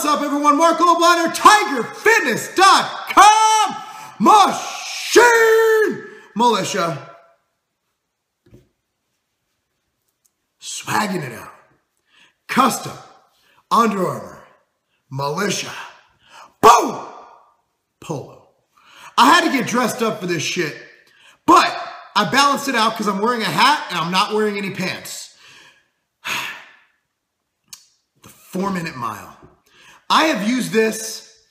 What's up, everyone? Marc Lobliner, TigerFitness.com, Machine Militia. Swagging it out. Custom Under Armour Militia. Boom! Polo. I had to get dressed up for this shit, but I balanced it out because I'm wearing a hat and I'm not wearing any pants. The 4-minute mile. I have used this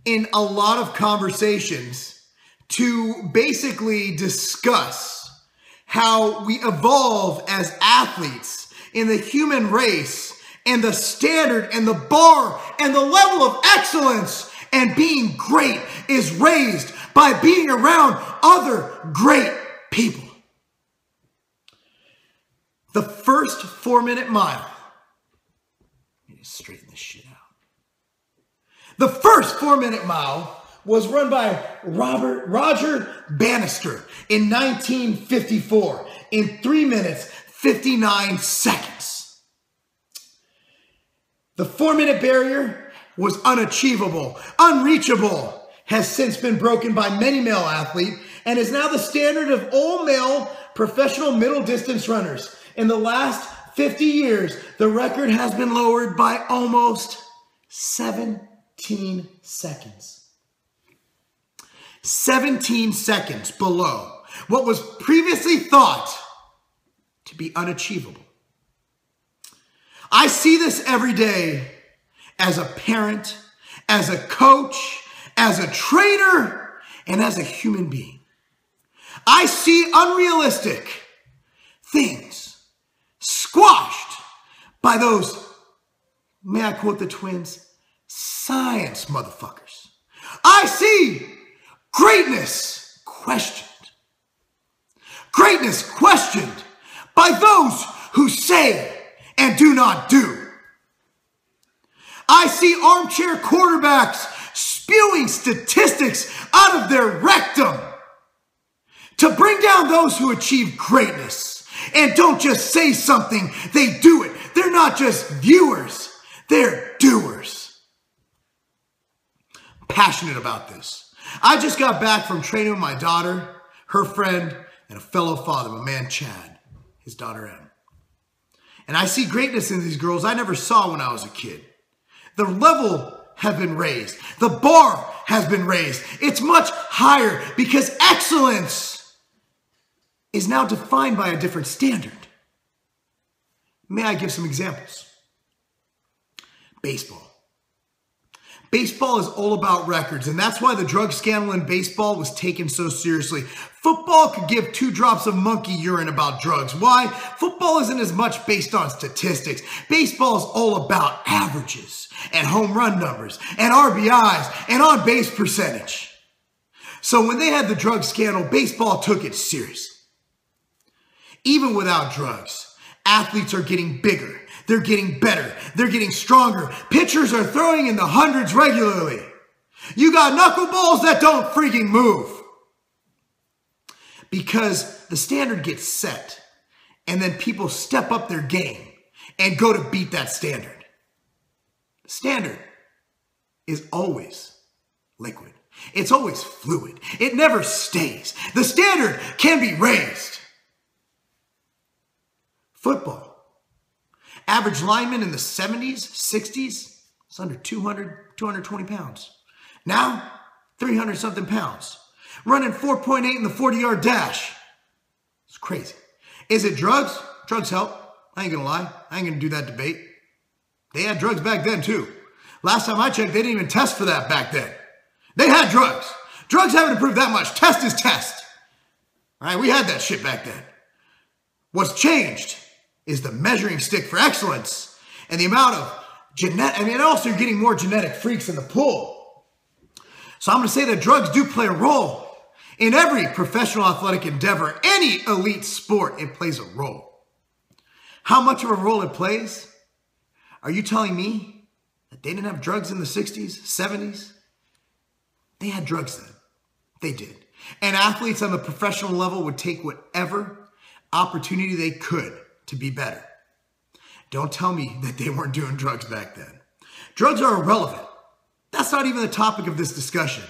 in a lot of conversations to basically discuss how we evolve as athletes in the human race and the standard and the bar and the level of excellence and being great is raised by being around other great people. The first 4-minute mile, let me just straighten this shit out. The first 4-minute mile was run by Roger Bannister in 1954 in 3 minutes, 59 seconds. The 4-minute barrier was unachievable, unreachable, has since been broken by many male athletes, and is now the standard of all male professional middle distance runners. In the last 50 years, the record has been lowered by almost 17 seconds. 17 seconds below what was previously thought to be unachievable. I see this every day as a parent, as a coach, as a trainer, and as a human being. I see unrealistic things squashed by those, may I quote the twins, science motherfuckers. I see greatness questioned. Greatness questioned by those who say and do not do. I see armchair quarterbacks spewing statistics out of their rectum to bring down those who achieve greatness. And don't just say something, they do it. They're not just viewers, they're doers. I'm passionate about this. I just got back from training with my daughter, her friend, and a fellow father, my man Chad, his daughter Em. And I see greatness in these girls I never saw when I was a kid. The level has been raised. The bar has been raised. It's much higher because excellence is now defined by a different standard. May I give some examples? Baseball. Baseball is all about records, and that's why the drug scandal in baseball was taken so seriously. Football could give 2 drops of monkey urine about drugs. Why? Football isn't as much based on statistics. Baseball is all about averages and home run numbers and RBIs and on-base percentage. So when they had the drug scandal, baseball took it serious. Even without drugs, athletes are getting bigger. They're getting better. They're getting stronger. Pitchers are throwing in the hundreds regularly. You got knuckleballs that don't freaking move. Because the standard gets set, and then people step up their game and go to beat that standard. The standard is always liquid. It's always fluid. It never stays. The standard can be raised. Football. Average lineman in the 70s, 60s, it's under 200, 220 pounds. Now, 300 something pounds. Running 4.8 in the 40-yard dash. It's crazy. Is it drugs? Drugs help. I ain't gonna lie. I ain't gonna do that debate. They had drugs back then too. Last time I checked, they didn't even test for that back then. They had drugs. Drugs haven't improved that much. Test is test. All right, we had that shit back then. What's changed is the measuring stick for excellence and the amount of genetic, I mean, also you're getting more genetic freaks in the pool. So I'm going to say that drugs do play a role in every professional athletic endeavor, any elite sport, it plays a role. How much of a role it plays? Are you telling me that they didn't have drugs in the 60s, 70s? They had drugs then. They did. And athletes on the professional level would take whatever opportunity they could to be better. Don't tell me that they weren't doing drugs back then. Drugs are irrelevant. That's not even the topic of this discussion.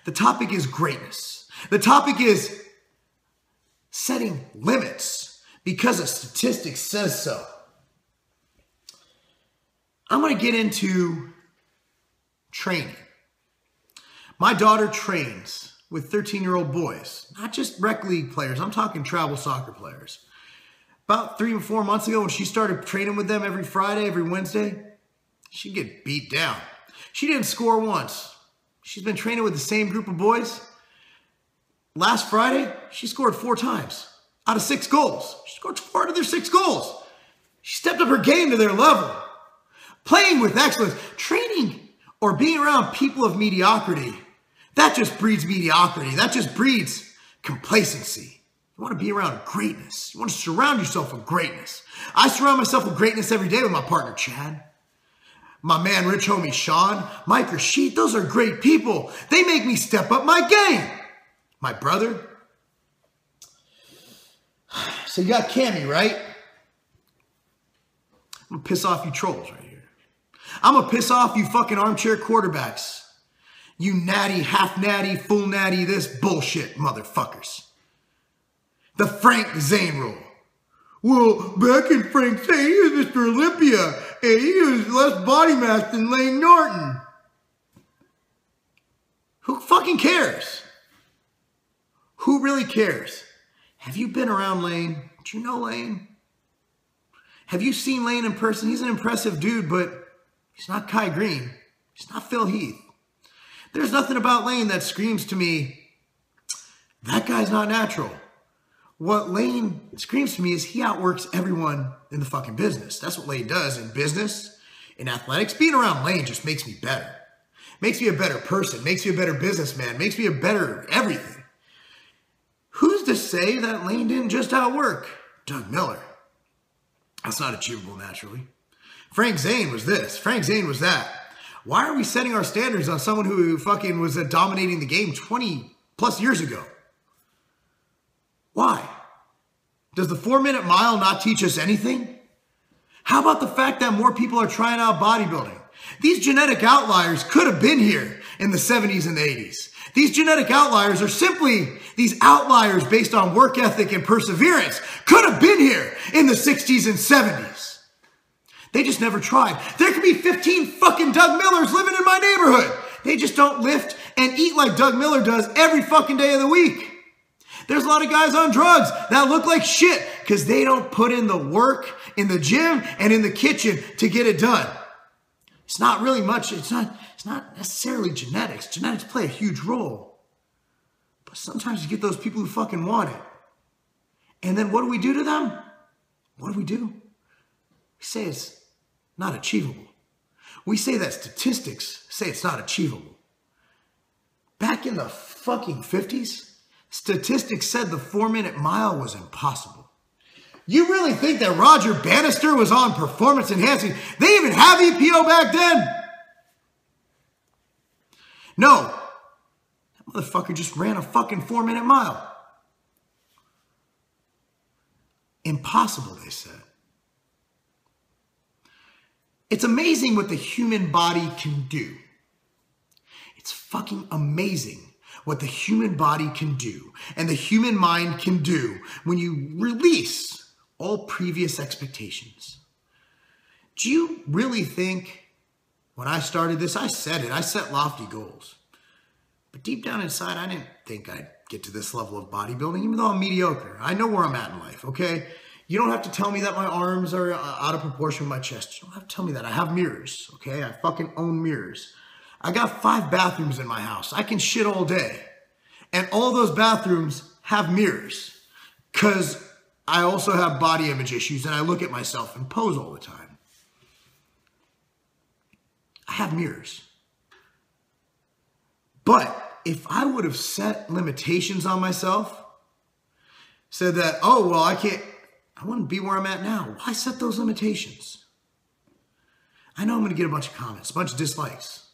The topic is greatness. The topic is setting limits because a statistic says so. I'm going to get into training. My daughter trains with 13-year-old boys, not just rec league players. I'm talking travel soccer players. About 3 or 4 months ago when she started training with them every Friday, every Wednesday, she'd get beat down. She didn't score once. She's been training with the same group of boys. Last Friday, she scored 4 times out of 6 goals. She scored 4 out of their 6 goals. She stepped up her game to their level. Playing with excellence, training or being around people of mediocrity, that just breeds mediocrity. That just breeds complacency. You want to be around greatness. You want to surround yourself with greatness. I surround myself with greatness every day with my partner, Chad. My man, rich homie, Sean, Mike, or Sheet, those are great people. They make me step up my game. My brother. So you got Cammy, right? I'm going to piss off you trolls right here. I'm going to piss off you fucking armchair quarterbacks. You natty, half natty, full natty, this bullshit motherfuckers. The Frank Zane rule. Well, back in Frank's day, he was Mr. Olympia, and he was less body mass than Lane Norton. Who fucking cares? Who really cares? Have you been around Lane? Do you know Lane? Have you seen Lane in person? He's an impressive dude, but he's not Kai Green. He's not Phil Heath. There's nothing about Lane that screams to me, that guy's not natural. What Lane screams to me is he outworks everyone in the fucking business. That's what Lane does in business, in athletics. Being around Lane just makes me better. Makes me a better person. Makes me a better businessman. Makes me a better everything. Who's to say that Lane didn't just outwork Doug Miller? That's not achievable naturally. Frank Zane was this. Frank Zane was that. Why are we setting our standards on someone who fucking was dominating the game 20 plus years ago? Why? Does the 4-minute mile not teach us anything? How about the fact that more people are trying out bodybuilding? These genetic outliers could have been here in the 70s and the 80s. These genetic outliers are simply these outliers based on work ethic and perseverance. Could have been here in the 60s and 70s. They just never tried. There could be 15 fucking Doug Millers living in my neighborhood. They just don't lift and eat like Doug Miller does every fucking day of the week. There's a lot of guys on drugs that look like shit because they don't put in the work in the gym and in the kitchen to get it done. It's not really much. It's not necessarily genetics. Genetics play a huge role. But sometimes you get those people who fucking want it. And then what do we do to them? What do? We say it's not achievable. We say that statistics say it's not achievable. Back in the fucking 50s, statistics said the 4-minute mile was impossible. You really think that Roger Bannister was on performance enhancing? They even have EPO back then? No. That motherfucker just ran a fucking 4-minute mile. Impossible, they said. It's amazing what the human body can do. It's fucking amazing what the human body can do and the human mind can do when you release all previous expectations. Do you really think when I started this, I said it, I set lofty goals. But deep down inside, I didn't think I'd get to this level of bodybuilding, even though I'm mediocre. I know where I'm at in life, okay? You don't have to tell me that my arms are out of proportion with my chest. You don't have to tell me that. I have mirrors, okay? I fucking own mirrors. I got 5 bathrooms in my house. I can shit all day. And all those bathrooms have mirrors. Because I also have body image issues and I look at myself and pose all the time. I have mirrors. But if I would have set limitations on myself, said that, oh, well, I wouldn't be where I'm at now. Why set those limitations? I know I'm going to get a bunch of comments, a bunch of dislikes.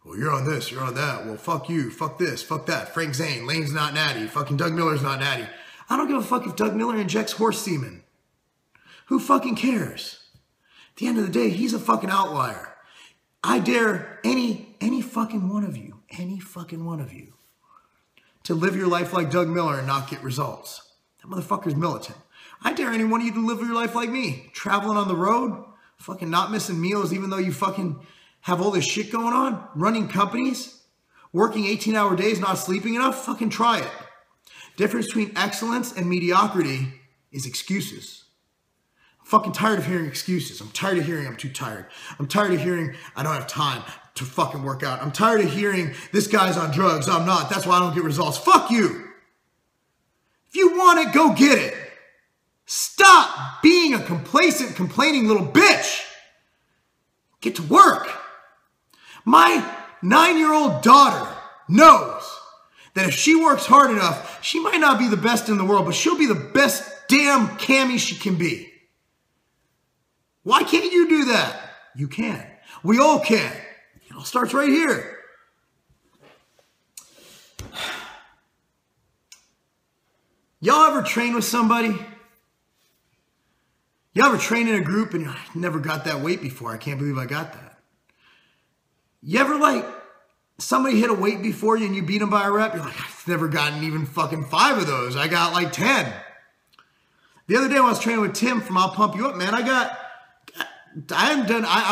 Well, you're on this, you're on that. Well, fuck you, fuck this, fuck that. Frank Zane, Lane's not natty. Fucking Doug Miller's not natty. I don't give a fuck if Doug Miller injects horse semen. Who fucking cares? At the end of the day, he's a fucking outlier. I dare any fucking one of you, to live your life like Doug Miller and not get results. That motherfucker's militant. I dare any one of you to live your life like me, traveling on the road, fucking not missing meals even though you fucking have all this shit going on, running companies, working 18-hour days, not sleeping enough. Fucking try it. Difference between excellence and mediocrity is excuses. I'm fucking tired of hearing excuses. I'm tired of hearing I'm too tired. I'm tired of hearing I don't have time to fucking work out. I'm tired of hearing this guy's on drugs. I'm not. That's why I don't get results. Fuck you. If you want it, go get it. Stop being a complacent, complaining little bitch. Get to work. My 9-year-old daughter knows that if she works hard enough, she might not be the best in the world, but she'll be the best damn Cammy she can be. Why can't you do that? You can. We all can. It all starts right here. Y'all ever train with somebody? You ever train in a group and I never got that weight before? I can't believe I got that. You ever like somebody hit a weight before you and you beat them by a rep? You're like, I've never gotten even fucking 5 of those. I got like 10. The other day when I was training with Tim from I'll Pump You Up, man, I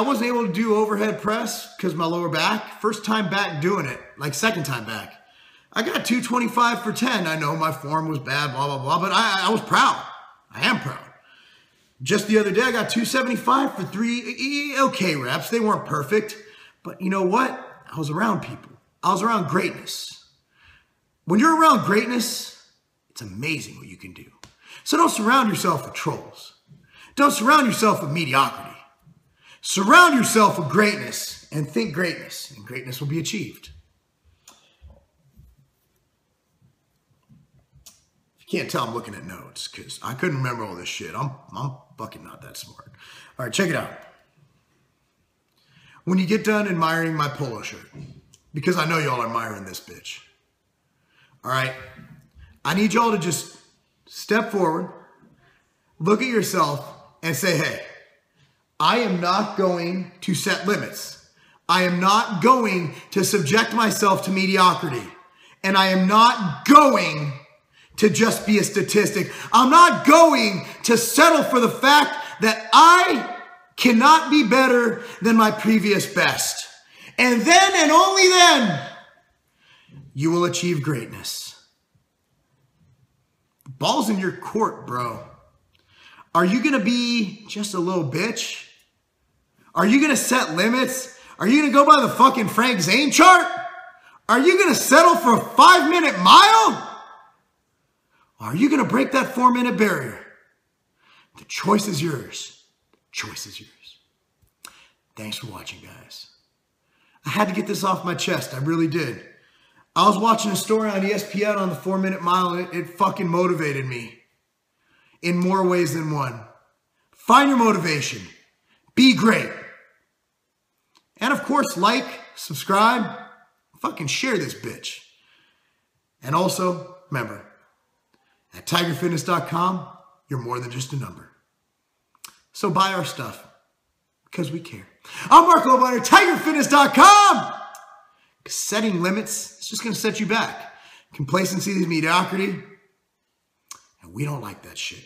wasn't able to do overhead press because my lower back. First time back doing it, like second time back. I got 225 for 10. I know my form was bad, blah, blah, blah, but I was proud. I am proud. Just the other day, I got 275 for 3 okay reps. They weren't perfect, but you know what? I was around people. I was around greatness. When you're around greatness, it's amazing what you can do. So don't surround yourself with trolls. Don't surround yourself with mediocrity. Surround yourself with greatness and think greatness, and greatness will be achieved. If you can't tell, I'm looking at notes because I couldn't remember all this shit. I'm fucking not that smart. All right, check it out. When you get done admiring my polo shirt, because I know y'all are admiring this bitch. All right, I need y'all to just step forward, look at yourself, and say, hey, I am not going to set limits. I am not going to subject myself to mediocrity. And I am not going to just be a statistic. I'm not going to settle for the fact that I cannot be better than my previous best. And then and only then, you will achieve greatness. The ball's in your court, bro. Are you going to be just a little bitch? Are you going to set limits? Are you going to go by the fucking Frank Zane chart? Are you going to settle for a 5-minute mile? Or are you going to break that 4-minute barrier? The choice is yours. The choice is yours. Thanks for watching, guys. I had to get this off my chest. I really did. I was watching a story on ESPN on the 4-minute mile, and it fucking motivated me in more ways than one. Find your motivation. Be great. And of course, like, subscribe, fucking share this bitch. And also, remember, at tigerfitness.com, you're more than just a number. So buy our stuff, because we care. I'm Marc Lobliner, tigerfitness.com! Setting limits, it's just going to set you back. Complacency is mediocrity, and we don't like that shit.